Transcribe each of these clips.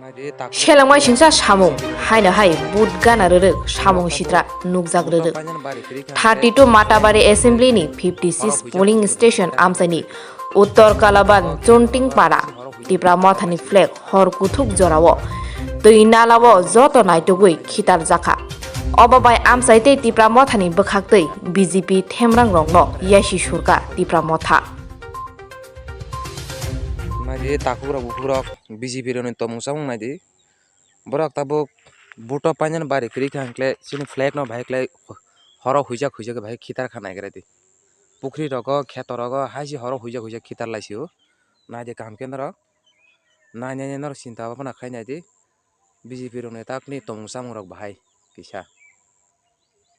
Shelamai singsa samung haina hai bud gana rerek samung sitra nukjak rerek 32 matabari assembly ni 56 polling station amsani uttor kalaban chonting para Tipra Motha ni flag hor kuthuk jorao tui nalao joto naitugui khitar jaka obabai amsaite Tipra Motha ni bokhaktei BJP themrang rongno yashi surka Tipra Motha Naidi takura bukurok BJP roni tomungsang naidi borok tabuk buto panjan bari kri khangkle sini flag no bhai klai horo huija ke bhai khitar khana geredi pukri rogo kheto rogo haisi horo huija khitar laisio naidi kam kendro na nya nor sinta bapana khai naidi BJP roni takni tomungsang rok bhai kisa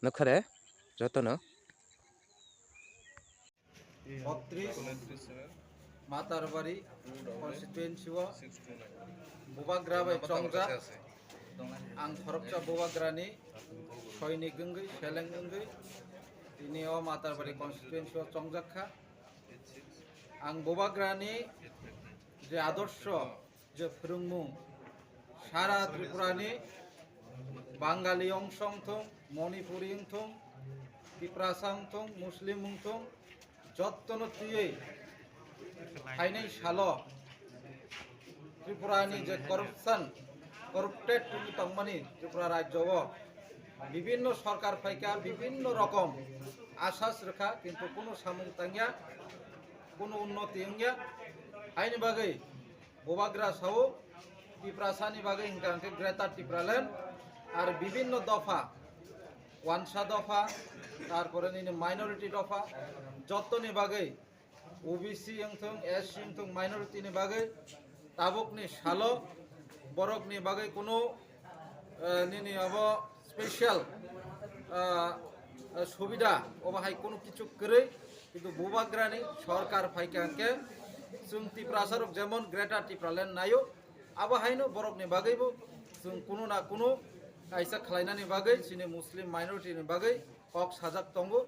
nokhare jotono matabari constituency o bubagra bai chongja ang thorokcha bubagrani soini gungui seleng gungui ini o matabari constituency o chongjakha ang bubagrani je adorsho je phurungmung sara tripurani bangali ongsong thong manipuri thong tiprasang thong muslim thong jottono tuyei হাইনাই সালো ত্রিপুরানি যে করপ্টেড তংমানি ত্রিপুরা রাজ্য বিভিন্ন সরকার ফাইকা বিভিন্ন রকম আশ্বাস রেখা কিন্তু কোনো সামুতাঙ্গিয়া কোনো উন্নতি হইয়া আইনি বাগৈ বোবাগ্রা সাও ত্রিপ্রাসানি বাগৈ হিংকাকে গ্রেটার ত্রিপুরালেন আর বিভিন্ন দফা ওয়ানসা দফা তারপরে মাইনরিটি দফা যতনি বাগৈ OBC yang SC yang minority ni bagai tabuk ni shalo borok ni bagai kuno ni abo special সুবিধা ওবাহাই কোনো কিছু করে কিন্তু বুবাগ্রানি সরকার ফাইকানকে जों ত্রিপ্রাসারক যেমন গ্রেটার ত্রিপ্রালেন নাইও আবাহাইনো বরকনি বাগैबो जों কোনো না কোনো কাইসা খালাইনানি বাগै সিনি মুসলিম মাইনরিটিनि বাগै হক সাজাক তঙ্গো